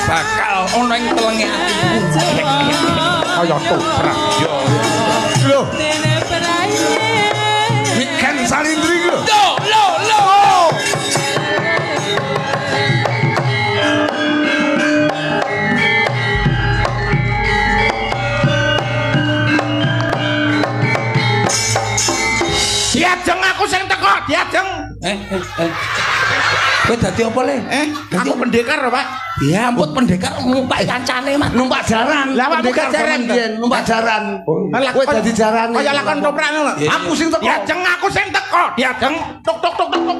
bakal ana ing telenge atiku kaya toprak yo lho Niken Salindri lho lho diajeng aku sing teko diajeng kowe dadi apa le aku pendekar Pak ya ampun pendekar numpak kancane Mas numpak jaran lah pendekar jaran numpak jaran kowe dadi jaran kaya lakon toprak ngono aku sing teko diajeng aku sing teko diajeng tuk tuk tuk tuk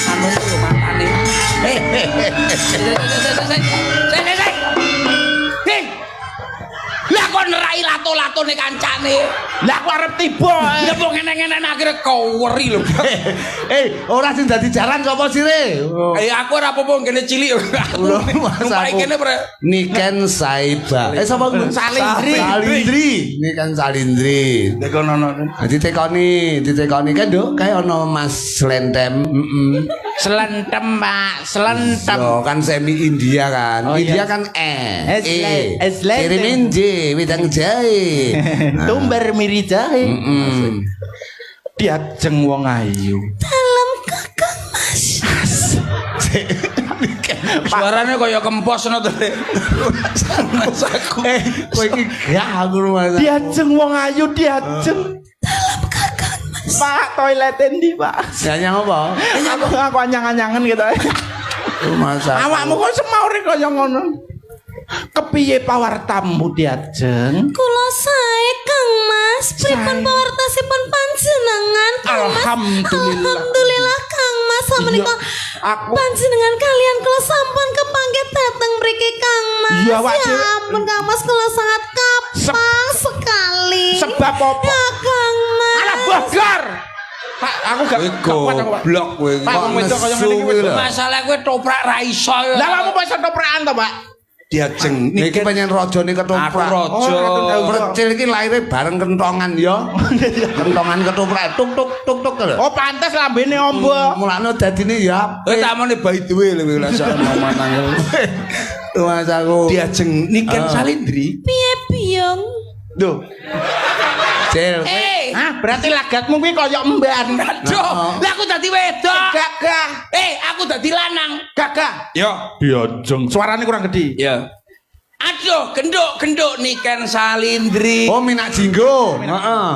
anu lho matane lah kok nerai lato-latone kancane. Lah aku arep tiba. Ya kok ngene-ngene akhire koweri lho. Ora sing dadi jaran sapa sire? Aku ora apa-apa ngene cilik. Lho, numpak kene pre. Niken Saiba. Sapa kuwi? Salindri. Niken Salindri. Tekono. Ditekoni kan Nduk, kae ana Mas Slentem. Selentem Pak, selentem. Yo kan semi India kan. India kan kirimin J wedang jahe. Tumbar miri jahe. Diajeng wong ayu. Dalam kakak Mas. Suarane kaya kempos ngono to. Masaku. Kowe iki gak aku rumah. Diajeng wong ayu diajeng. Dalam kakak Mas. Pak toilet endi Pak? Nyang apa? Aku anyang-anyangan gitu. Awakmu kok semaure kaya ngono. Kepiye pawartamu diajeng? Kula sae Kang Mas, pripun pawartasipun panjenengan Kang Mas? Alhamdulillah Kang Mas, menika panjenengan kalian kula sampun kepanggih dateng mriki Kang Mas. Ya ampun Kang Mas, kula sangat kapal sekali. Sebab apa? Ya Kang Mas. Alah bogor. Pak, aku gak kuat aku Pak. Blok kowe. Pak, wedok kaya ngene iki wis. Masalah kowe toprak ra iso. Lah kamu bisa toprakan to, Pak? Diajeng niki penyen rajane ketoprak. Aku raja. Percil iki laire bareng kentongan ya. Kentongan ketoprak tuk tuk tuk tuk lho. Oh, pantes lambene ombo. Mulane dadine ya. Kowe tamone bayi duwe lho kowe rasa manang. Mas aku. Diajeng Niken Salindri. Piye biyong? Lho. Cil. Berarti lagatmu kuwi kaya emban. Aduh, lah aku dadi wedok. Gagah. Aku dadi lanang. Gagah. Yo. Diajeng. Suarane kurang gede. Ya. Aduh, genduk Niken Salindri. Oh, minak jinggo. Heeh.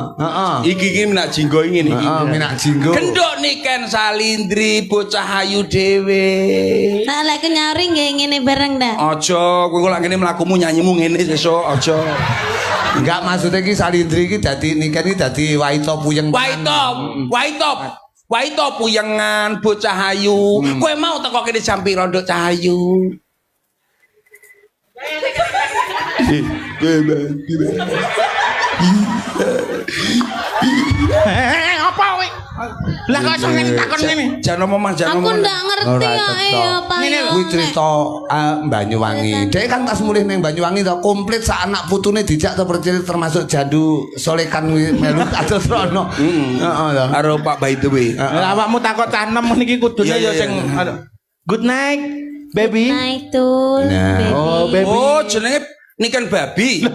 Iki minak jinggo ngene iki. Minak jinggo. Genduk Niken Salindri bocah ayu dhewe. Nah, lek nyari nggih ngene bareng dah. Aja, kowe kok lak ngene mlakumu nyanyimu ngene sesuk aja. Enggak maksudnya ki Salindri ki dadi Niken iki dadi waito puyeng. Waito puyengan bocah ayu. Kowe mau teko kene jam pira nduk cah ayu? Apa kowe? Lah kok iso takon ngene? Jan omong jan Aku omong. ndak ngerti ya Pak. Kuwi cerita Banyuwangi. Dhek kan pas mulih ning Banyuwangi to komplit sak anak putune dijak to percil termasuk Jandu Solekan melu atus rono. Heeh to. Karo Pak By the Way. Lah awakmu takok cah enem niki kudune ya sing good night, baby. Night tuh. Nah. Oh, baby. Oh, jenenge Niken babi.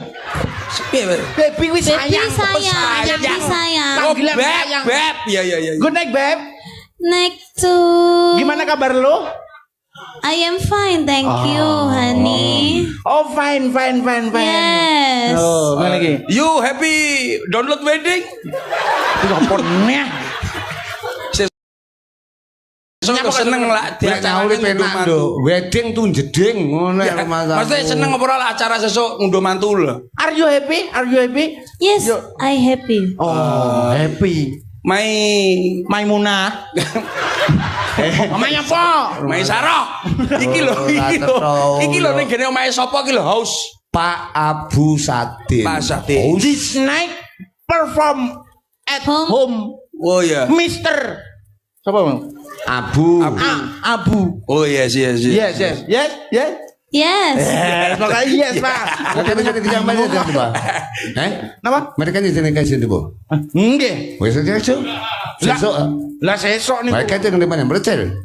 Baby wis Baby sayang. sayang. Oh, beb. Ya. Good night, babe. Night tuh. Gimana kabar lu? I am fine, thank you, honey. Oh, fine. Yes. Oh, ngene iki. You happy download wedding? Kompornya. Aku seneng lah Dia nyawuri penak ndo. Wedding tuh jeding ngono ya Mas. Maksudnya seneng apa ora acara sesuk ngunduh mantu lho. Are you happy? Yes, I happy. Oh, happy. Maimunah. Namanya apa? Mai Sarah. Iki lho ning gene omahe sapa iki lho Haus. Pak Abu Sadin. Pak Sadin. This night perform at home. Oh ya. Mister. Siapa Bang? Abu. Abu. Oh yes. Yes. Yes. Makanya yes, Pak. Tapi jadi dijang banyak kan, Pak. Napa? Mereka jadi kasih itu, Bu. Nggih. Wes aja, Cuk. Sesuk. Lah sesuk niku. Mereka itu yang depan yang bercel.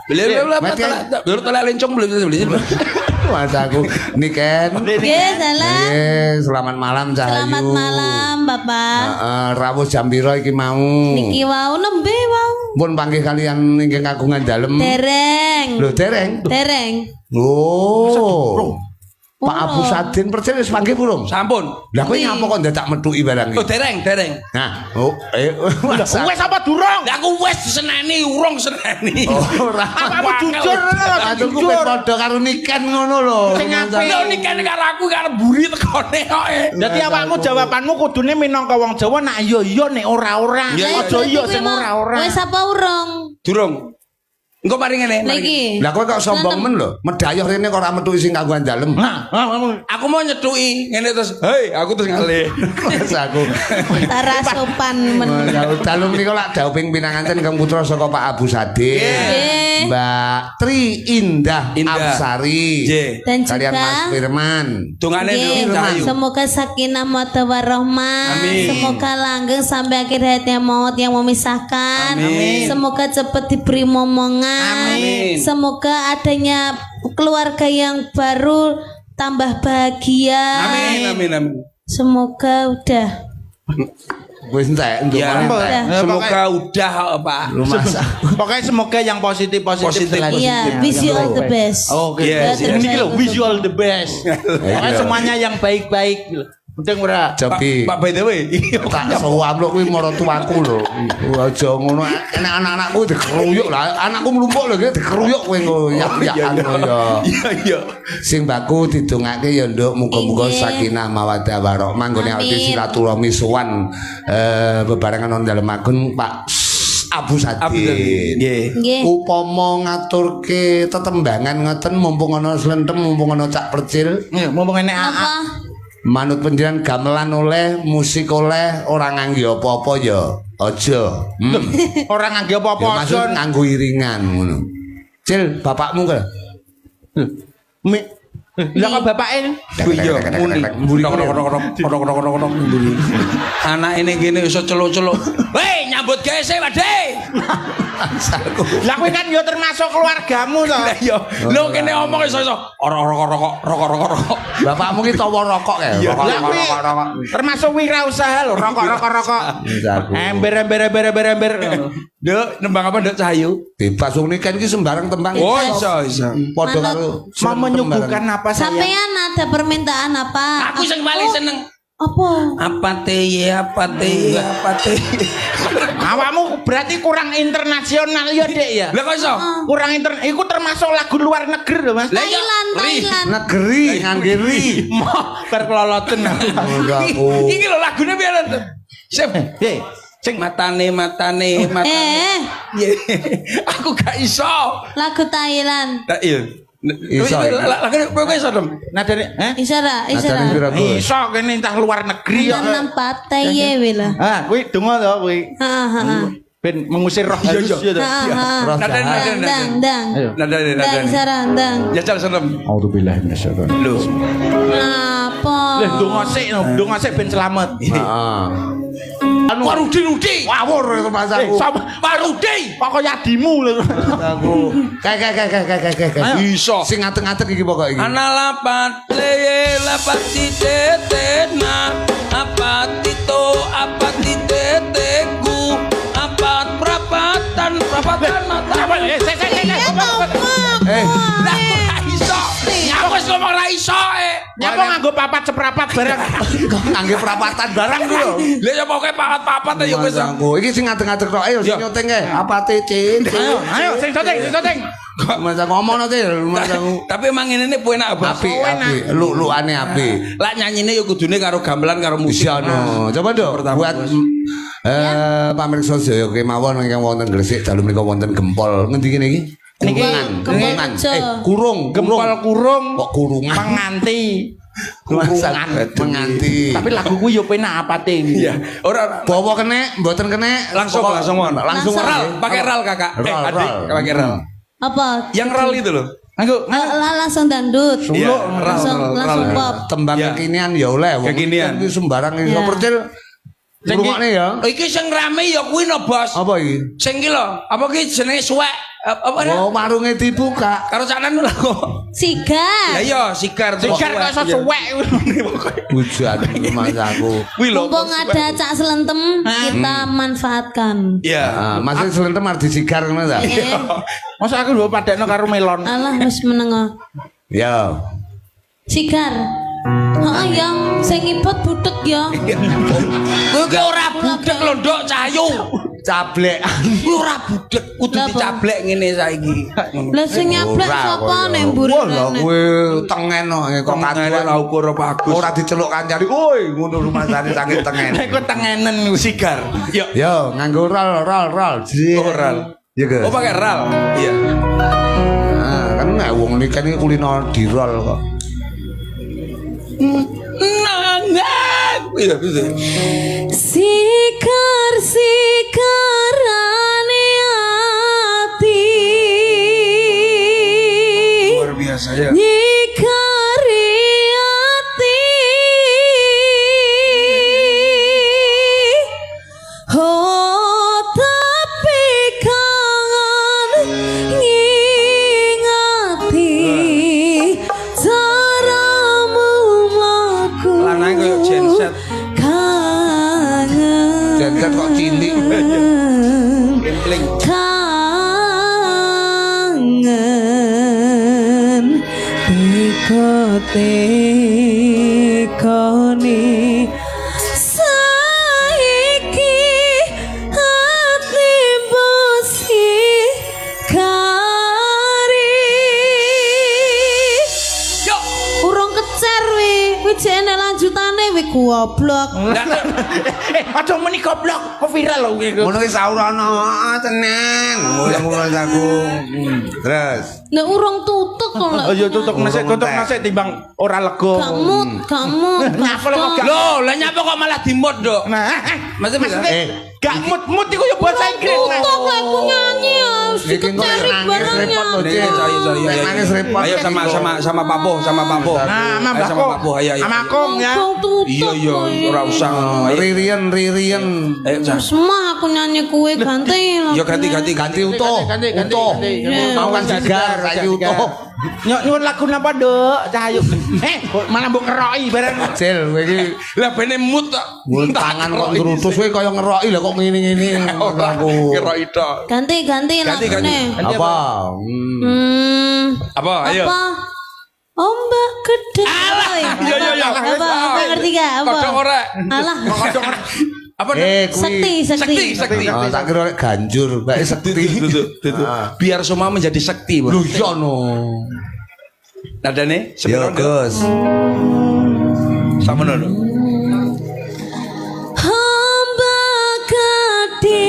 Beli tolak lencong beli. Mas aku niken. Nggih, dalan. Selamat malam Cahayu. Selamat malam, Bapak. Rawuh jam pira iki mau? Niki wau nembe wau. Pun panggih kalian ingkang kagungan dalem. Dereng. Lho, dereng. Dereng. Oh. Pak Abu Sadin percil wis panggih burung. Sampun. Lah kowe nyapa kok ndadak metuki barang Oh, iki? dereng. Nah, Wes apa durung? Lah aku wis diseneni, urung seneni. ora. Apa jujur Aku pengen padha karo niken ngono lho. Sing apik. Lho niki karo aku karo buri tekone kok. Dadi awakmu jawabanmu kudune minangka wong Jawa nak iya nek ora-ora. Ya, Aja iya sing ora-ora. Wis apa urung? Durung. Engko mari ngene. Lagi. Lah kowe kok sombong men lho. Medayoh rene kok ora metuki sing kagungan dalem. Aku mau nyetuki ngene terus, "Hei, aku terus ngalih." Mas aku. Tara sopan men. Dalem niku lak dauping pinanganten Kang Putra saka Pak Abu Sadin. Nggih. Mbak Tri Indah Absari. Nggih. Dan Kalian juga Mas Firman. Dungane Nggih, dulu Cahayu. semoga sakinah mawaddah warahmah. Amin. Semoga langgeng sampai akhir hayatnya maut yang memisahkan. Amin. Semoga cepat diberi momongan. Amin. Semoga adanya keluarga yang baru tambah bahagia. Amin. Semoga udah. Wis entek nduk Ya, entek. semoga udah Pak. Rumah Pokoknya semoga yang positif-positif Positif. selanjutnya. Iya, wish you all the best. Oke. Yes, Ini lho visual the best. Pokoknya semuanya yang baik-baik. Penting ora. Jopi. Pak by the way. Tak sewam lho kuwi maratuaku lho. Aja ngono. Enak anak-anakku dikeruyuk lah. Anakku mlumpuk lho dikeruyuk kowe engko yak-yakan ya. Iya. Sing baku didongake ya nduk muga-muga Inggih. sakinah mawaddah warahmah nggone awake Amin. silaturahmi sowan bebarengan on dalem agung Pak Abu Sadin. Nggih. Nggih. Upama ngaturke tetembangan ngoten mumpung ana slentem mumpung ana cak percil Ngomong enek Apa? manut panjenengan gamelan oleh musik oleh ora ngangge apa-apa ya aja. orang ngangge Ya apa-apa maksud aja. nganggo iringan ngono. Cil, bapakmu ka? Lah kok bapake? Iya, muni. Mburi. Anak ini gini iso celuk-celuk. Hei, nyambut gawe sih, Wade. Lah kowe kan ya termasuk keluargamu to. Lah iya, lho kene omong iso-iso. Rokok. Bapakmu ki tawa rokok ya. Rokok. Lah kuwi termasuk wirausaha lho, rokok. Ember. Nduk, nembang apa Nduk Cahayu? Bebas wong niken iki sembarang tembang. Oh, iso. Padha Manut. karo Mau menyuguhkan apa saya? Sampean ada permintaan apa? Aku sing paling seneng. Apa? Apa teh? Awakmu berarti kurang internasional ya, Dek ya? Lah kok iso? Kurang iku termasuk lagu luar negeri lho, Mas. Lah iya, Thailand. negeri ngangge ri. Bar keloloten. Aku. Iki lho lagune piye lho? Sip. Sing Matane. Aku gak iso. Lagu Thailand. Tak iya. Iso, ya? Lagune kowe iso, Dem? nadane, Isara. Ajane pira, Bos? Iso kene entah luar negeri ya. Nampak taye wila. Ah, kuwi donga to kuwi. Ben mengusir roh halus ya to. Roh Nadane, jahat. Dang. Nadane. Dang Isara, dang. Jajal serem. Auzubillahi minasyaitonir Lho. Apa? Lah donga sik ben selamat. Heeh. Anu Rudi. Wawur itu Mas aku. Pak Rudi. Kok adimu lho. Aku. Kayak. Iso. Sing ngateng-ngateng iki pokok iki. Ana lapat leye lapat titetena apa tito apa titeteku apa perapatan mata. Lah kok ra iso? Aku wis ngomong ra iso Nyapa nganggo papat seprapat barang. Ngangge perapatan barang ku lho. Lah ya pokoke papat-papat ya wis. Mas aku. Iki sing ngateng-ngateng tok ayo sing nyoteng ae. Apa titik? Ayo sing syuting. Mas aku ngomong nanti Mas aku. Tapi emang ini enak apa? Api. Lu-luane api. Lah nyanyine ya kudune karo gamelan karo musik. Bisa no. Coba dong buat pamirsa sedaya kemawon ingkang wonten Gresik dalu menika wonten gempol. Ngendi kene iki? Kurungan. Kurung. Gempol kurung. Kok kurungan? Penganti. Menganti. Tapi lagu ku yo penak apate. Iya. Ora Bawa kene, mboten kene. langsung Langsung. ral, pakai ral Kakak. Adik, pakai ral. Apa? Yang ral itu loh. Nganggo Langsung dangdut. Iya, Langsung pop. Tembang Ya. kekinian ya oleh. Wong Kekinian. iki sembarang iso Ya. percil. Ngrungokne ya. Iki sing rame ya kuwi no, Bos. Apa iki? Sing iki lho, apa ki jenenge suwek? Apa Oh, warunge dibuka. karo canan lho. Sigar. Ya iya, sigar. Sigar kok iso suwek Hujan Mas aku. Kuwi lho. Mumpung ada cak selentem, kita manfaatkan. Iya. Masih selentem arep disigar ngono ta? Masa aku lho padekno karo melon. Alah wis meneng. Ya. Sigar. Heeh ya, sing ngibet budek ya. Kowe ki ora budek lho, Nduk, Cahyu. Cablek. Kuwi ora budek, kudu Lah, apa? dicablek ngene saiki. Lah sing nyablek sapa nek mburi. Wah, lho kowe tengen kok Katuan katuan ukur bagus. ora diceluk kancane. Woi, ngono rumasane saking tengen. Nek kok tengenen sigar. Yo. Yo, nganggo rol. Oh, ral. Ya, guys. Oh, pakai ral. Iya. Nah, kan nek wong iki kan kulino dirol kok. Nangan. Iya, bisa. Sikarane ati. Luar biasa ya. Nyikari ati. Oh tapi kangen ngingati caramu mlaku. Lanang koyo genset. Kangen. Genset kok cilik. Gempling. Kangen tekone saiki ati bosi kari Yo. urung kecer wi jene lanjutane wi goblok. Aja meni goblok, kok viral lho iki. Ngono ki saurono, tenang. Mulai aku. Terus. Nek urung tutuk kok lek. Oh iya tutuk nasi timbang ora lega. Kamu Nyapa lo kok gak. Loh, lah nyapa kok malah dimod, Dok? Nah, Maksudnya gak mut iku ya bahasa Inggris. tutuk lek aku nyanyi ya harus Iki kok dicari nangis barangnya. repot lho, Cik. Sorry. Nek nangis repot. Ayo sama Papo. Nah, sama Ayo, sama Mbakku. Papo, ayo. Sama Kong ya. Ngomong tutuk. Iya, ora usah. Ayo. Ririan. Ayo, Cah. Semua aku nyanyi kue ganti lah. Yo ganti. Ganti utuh. Utuh. Mau kan sigar, saiki utuh. Nyuwun lagu napa, Dok? Cahyu. Malah mbok keroki bareng. Cil, kowe iki Lah bene mut tok. ngul tangan kok ngerutus kowe kaya ngeroki lho kok ngene-ngene aku. Kira itu. Ganti lagune. Apa? Apa? Ayo. Apa? Ombak gede. Alah, iya. Apa ngerti gak? Apa? Kodok ora. Alah. Apa? Sakti. Sakti. Oh, tak kira lek ganjur, bae sekti. Biar semua menjadi sakti, Bos. Lho iya no. Nadane Yo, sepiro, Dok? Gus. Sama nono. Ombak gede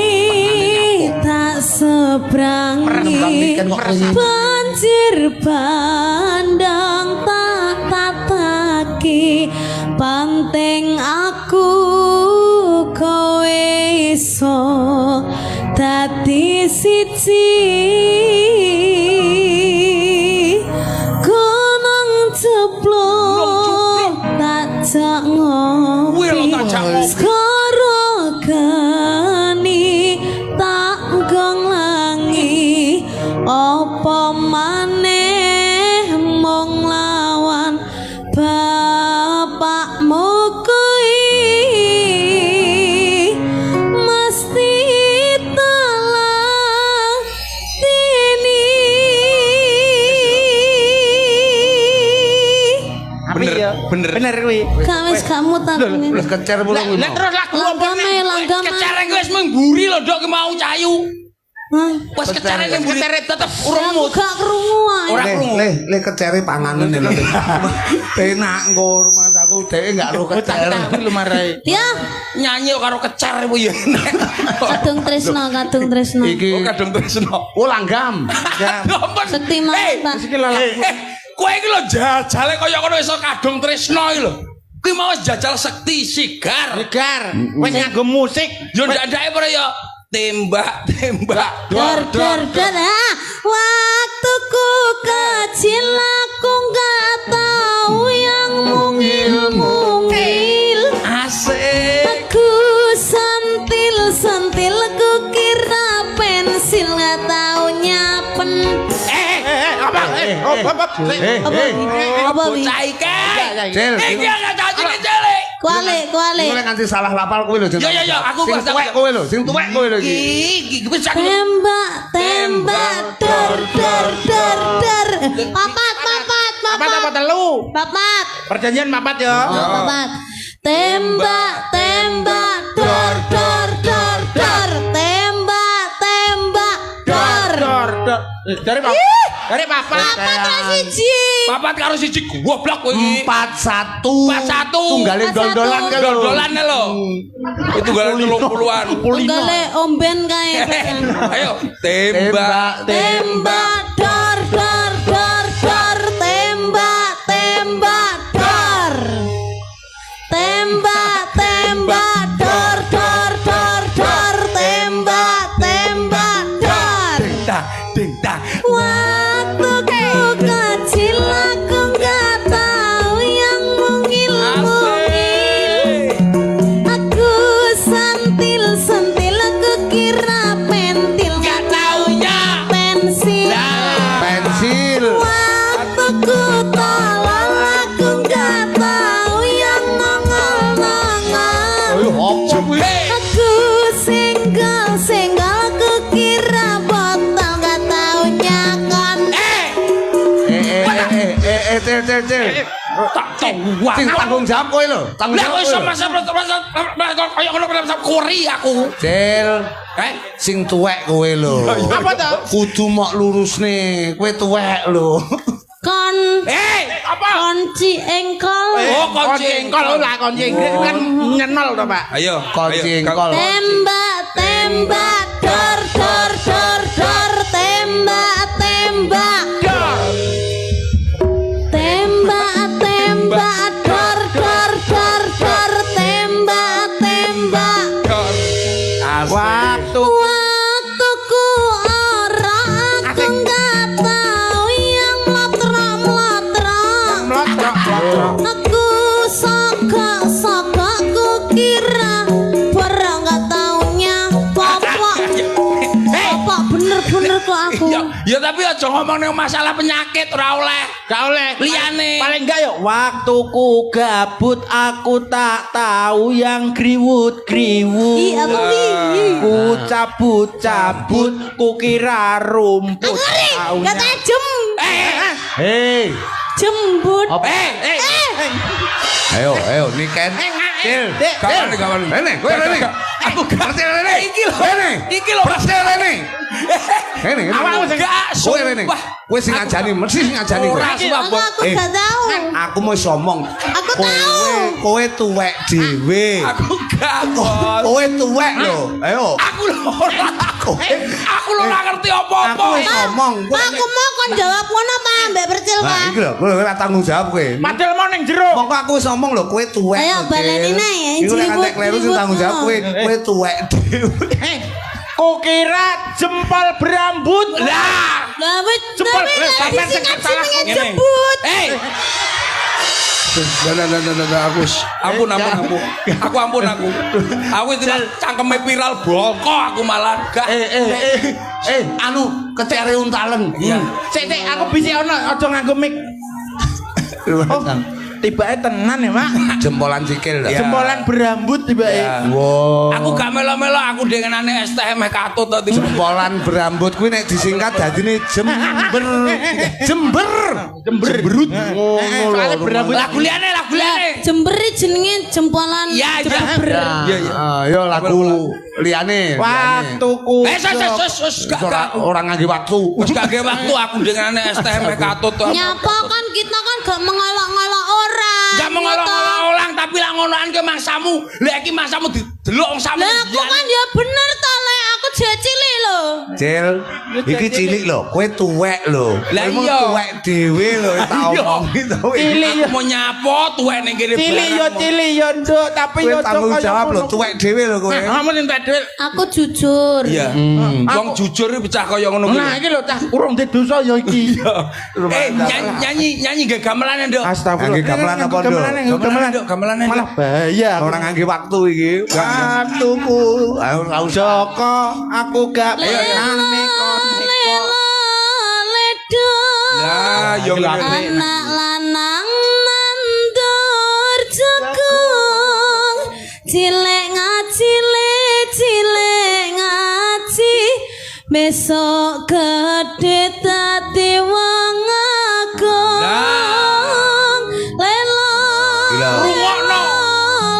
tak seberangi. Banjir bandang tak tataki. Penting aku kowe iso dadi siji. Gunung jeblok tak Kuwi lho tak jak ngopi. Skoro geni tak gonglangi. Apa maneh mung lawan bapakmu kuwi mesti talang dini. Bener kuwi. Kawis kamu tak Wis kecer mulo kuwi. Lah terus lagu apa? langgame. Kecare wis mengguri lho, Dok, ki mau Cahyu. Wes kecare ning mburi tetep urung mut. Gak krungu ae. Ora krungu. Le kecere panganan lho. Penak engko rumah aku dhewe enggak ro kecer. Aku lu marai. Ya, Nyanyi karo kecar ku ya. kadung tresno. Iki Kadung tresno. oh langgam. Sekti mantap. Kowe iki lho jajale kaya ngono iso kadung tresno iki lho. Kuwi mau jajal sekti sigar. Sigar. Wis nganggo musik. Yo ndak-ndake ora ya tembak. Dar. Waktuku kecil aku gak tahu yang mungil-mungil. Asik. Aku Apa? Apa wi? Bocah iki. Cil. Iki gak cacing cilik. Kualik. Kowe nganti salah lapal kowe lho. Ya, aku sing tuwek kowe lho, sing tuwek kowe lho iki. Iki wis aku. Tembak, dor. Papat. Apa telu? Papat. Perjanjian mapat ya. Papat. Tembak, dor. Tembak, dor. Dari papat. Papat siji. Papat karo siji goblok kowe iki. 41. 41. Tunggale dondolan kan lho. Dondolan lho. Itu galan 30-an. Tunggale omben kae. Ayo, tembak. Dor. Tembak, dor. Tembak, dor. Tembak, dor. Ding tak. Waktu ku kecil aku gak tahu yang mungil-mungil. Aku sentil aku kira pentil, gak taunya pensil. Pensil. Waktu ku tolong aku gak tahu yang nongol-nongol. Opo kuwi? Aku single aku kira botol, gak taunya kontol. Cil. Tak tahu. Sing tanggung jawab kowe lho. Tanggung Lah kok jawab. iso masa koyo ngono kuri aku. Cil. Sing tuwek kowe lho. Apa ta? Kudu mok lurusne. Kowe tuwek lho. Apa? Kunci engkol. Oh, kunci engkol. Lah kunci engkol kan nyenol to, Pak. Ayo, Kunci engkol. Tembak, dor. Tembak, dor. Tembak, dor. Tembak. Waktuku ora, aku nggak tahu yang melotrok. Aku sogok ku kira barang nggak taunya popok. Popok bener kok aku. Ya tapi aja ngomong ning masalah penyakit ora oleh. Gak oleh. Liyane. Paling enggak yuk. Waktuku gabut aku tak tahu yang kriwut-kriwut. Ih, apa wi? Ku cabut-cabut ku kira rumput. Ngeri, kata jem. Hei. Jembut. Ayo niken. Cil. Kawan. Rene, kowe rene. Aku ngerti rene. Iki lho. Rene. Iki lho. Perse rene. Rene. Awakmu gak Kowe rene. Kowe sing ngajani, mesti sing ngajani kowe. Ora Aku gak tahu. Aku mau ngomong. Aku tahu. Kowe tuwek dhewe. Aku gak bos. Kowe tuwek lho. Ayo. Aku lho ora. Aku lho ora ngerti apa-apa. Aku wis ngomong. Aku mau kon jawab ngono apa mbak Percil Nah, Pak? iki lho, kowe ora tanggung jawab kowe. Padahal mau ning jero. Mongko aku wis ngomong lho, kowe tuwek. Ayo, lho, Cil. baleni nih, ya, Iku nek jeliwut, ngantek kleru sing tanggung jawab kowe. Kowe tuwek dhewe. Kukira jempol berambut. Lah. Lah wis Jempol. sampai Sampai sing salah. jenenge jembut. Nah, aku ampun aku. Aku tidak cangkeme viral boko aku malah gak. Anu kecere untalen. Iya. Sik aku bisik ono aja nganggo mic. Tibake tenan ya, Mak. Jempolan sikil. Iya. Jempolan berambut tibake. Wow. Aku gak melo-melo aku dengenane STM katut to. Jempolan berambut kuwi nek disingkat dadine jember. Jemberut. Ngono soalnya lho. berambut. Lagu liane. Jember jenenge jempolan. Iya. Yo lagu liyane. Waktuku. Sus gak Orang ngangge waktu. wis gak ge waktu aku dengenane STM katut to. Nyapa kan kita kan gak mengolok-olok orang. Gak mengolok-olok orang tapi lak ngonoan ke mangsamu. Lah iki mangsamu didelok wong sampe. Lah aku kan ya bener to Le, aku jek cilik lho. Cil, iki cilik lho, kowe tuwek lho. Lah Kowe iya. tuwek dhewe lho, tak omong gitu. Cilik Aku mau nyapo tuwek ning kene cilik yo nduk tapi Kowe yo tanggung jawab lho, tuwek dhewe lho kowe. Kamu entek dhuwit. Aku jujur. Iya. Wong jujur iki pecah kaya ngono kuwi. Nah iki lho cah urung di dosa yo iki. Nyanyi gak gamelane, Nduk. Astagfirullah. Ngangge gamelan apa, Nduk? Gamelan. Nduk, gamelane. Malah bahaya. Orang ngangge waktu iki. Waktuku. Ayo ra usah. Joko aku gak pernah neko. Lela Anak lanang nandur jagung, cilek ngaji besok gede dadi wong agung. Lelo rungokno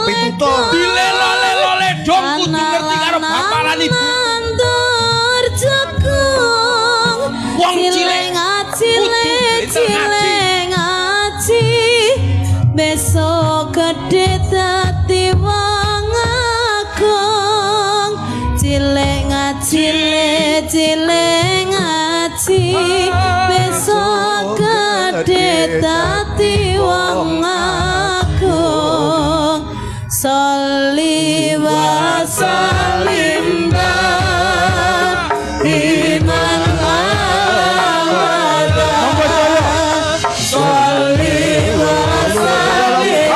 pitutur dilelo-lelo ledong kudu ngerti karo bapak lan ibu. nandur jagung, Wong cilik ngaji besok gede dadi wong agung. Cilek ngaji besok gede dadi wong agung. Sholli wa sallim iman awada. Sholli wa sallim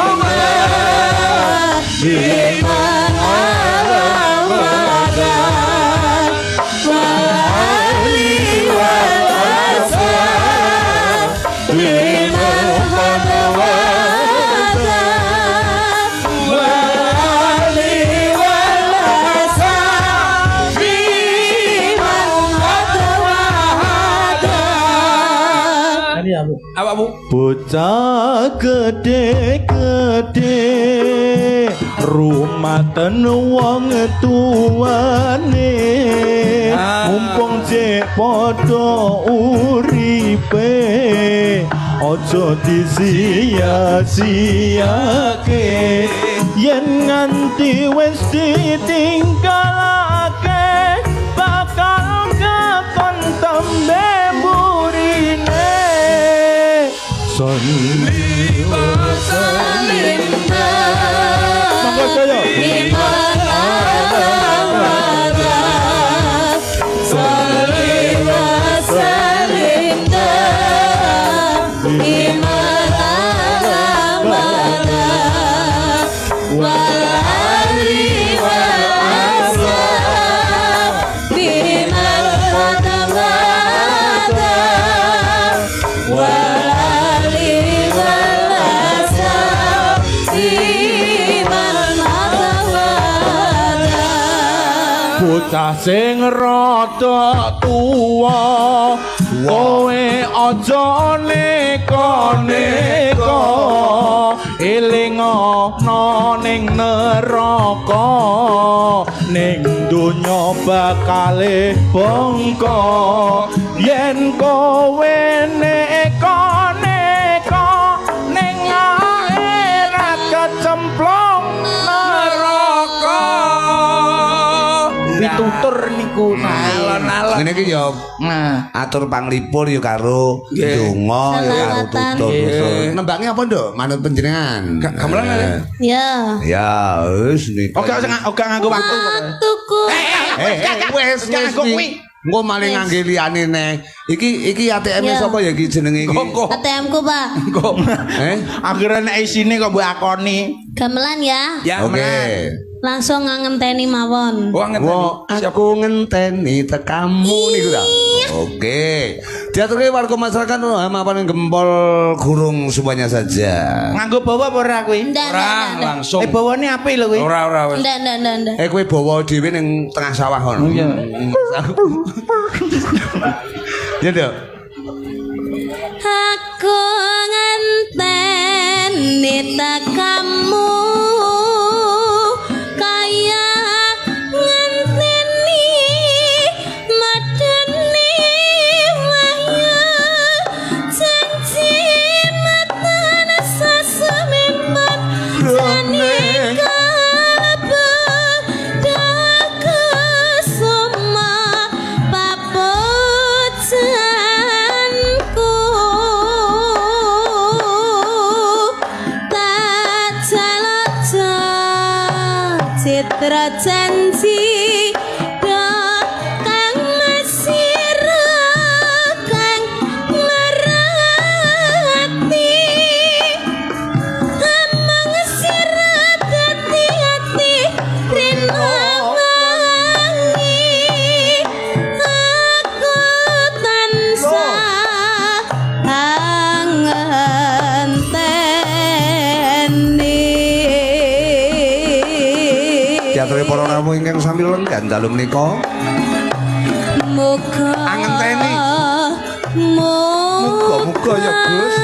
iman awada. Wali wal asar iman awada. Wali wal asar iman awada. Apa Bu? Bocah gede-gede rumatan wong tuane, mumpung cek padha uripe aja disia-siake. Yen nganti wis ditinggalake bakal kakon tembe burine. Sholli wa Salim monggo saya iman awada. Sholli wa salim iman awada. Wal ali wal asar iman awada. Wal ali wal asar iman awada. bocah sing rada tuwa kowe aja neka-neka eling ana ning neraka ning donya bakale bangka yen kowe neka-neka ning akhirat kecemplung neraka. Pitutur niku Alon-alon. Ngene iki ya atur panglipur ya karo donga ya karo tutur. Nembangnya apa, Nduk? Manut panjenengan. Gamelan ale. Ya. Ya, wis niku. oke nganggo waktu Tuku. Wes nganggo kuwi. Engko maling ngangge liyane neh. Iki ATM sapa ya iki jenenge iki? ATM ku, Pak. akhirnya nek isine kok mbok akoni. Gamelan ya. Ya, Oke. Langsung ngenteni mawon. Wong ngenteni. Aku ngenteni tekamu niku ta. Oke. Diaturke warga masyarakat mapan gempol gurung semuanya saja. Nganggo bawa apa ora kuwi? Ndak, Ora ndak, ndak. langsung. Bawane apik lho kuwi. Ora wis. Ndak. Kowe bawa dhewe ning tengah sawah kono. Iya. Ya, Dok. Aku ngenteni tekamu kaya ngenteni madani wahyu janji matan sasumiman jani kalbu daku suma papujanku tak jalan aturi para ramu ingkang sami lenggan dalu menika. Muga angenteni. Muga ya Gus.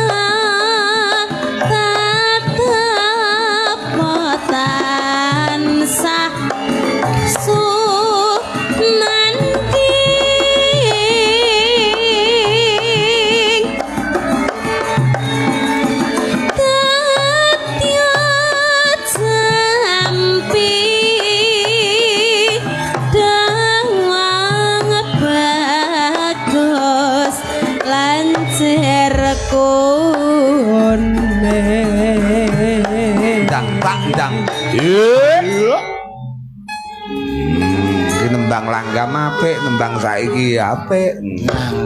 Nembang langgam apik, nembang saiki apik.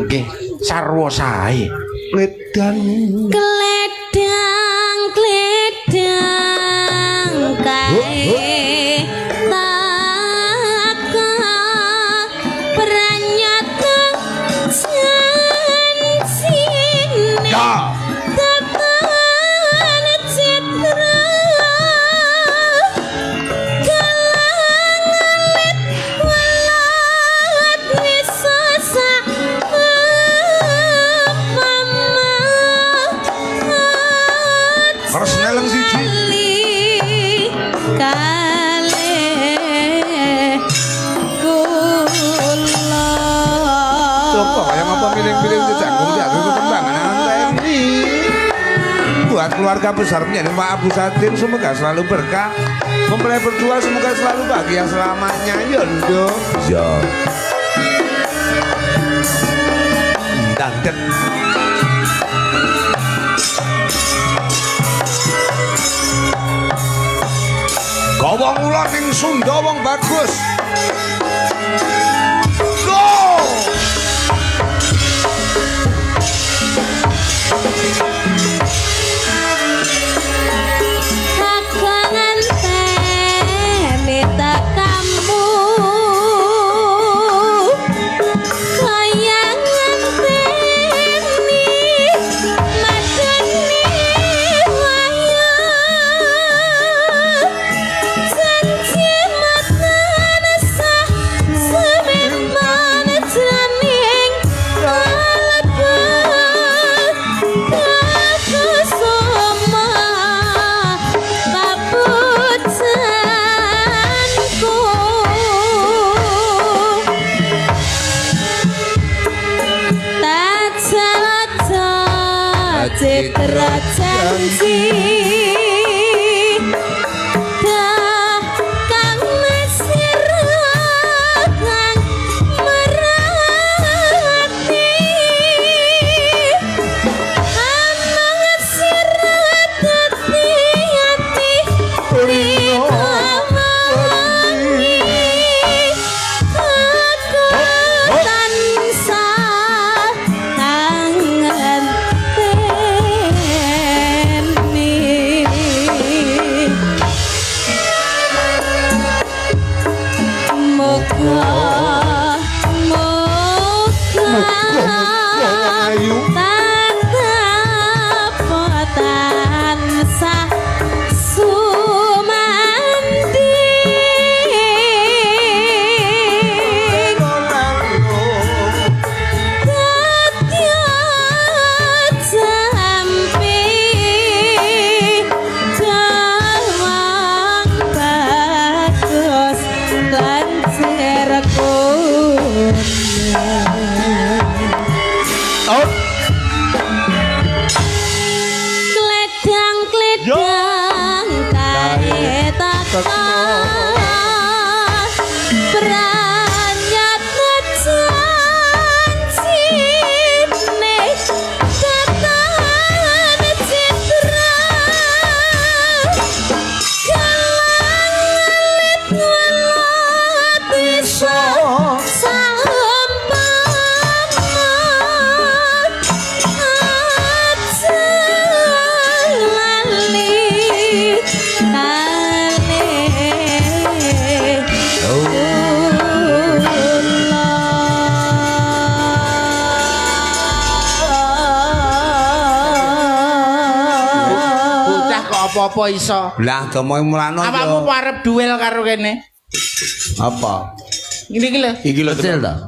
Nggih, sarwa sae. Ledang kae taka pranyata sansine tatan citra kalangalit walat wisasa mama harus neleng siji buat keluarga besar menjadi Pak Abu Satin semoga selalu berkah, mempelai berdua semoga selalu bahagia selamanya. Yondo yo dandet gawang ular ning Sunda wong bagus. Go! Citra janji kang mesir kang merati amang sirat dadi ati apa-apa iso. Lah domo mulano yo. Awakmu arep duel karo kene. Apa? Iki lho. Kecil dah.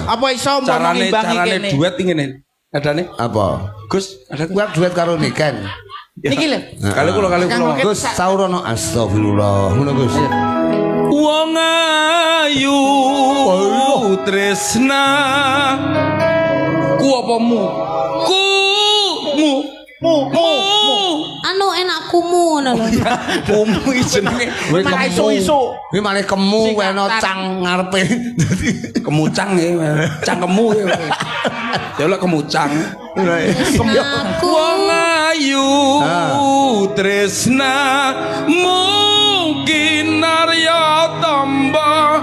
Apa iso Carane ngimbangi kene? duet ngene. Adane? Apa? Gus, ada Kuwi duet karo Niken. Niki lho. kali kula. Gus saurono astagfirullah. Ngono Gus. Wong ayu tresna ku apa mu? Anu enak kumu ngono lho. Kumu jenenge Malah iso-iso. Kuwi malah kemu weno cang ngarepe. kemucang ya. Cangkemu ya. Ya lek kemucang. Aku Wong ayu tresna mungkin arya tamba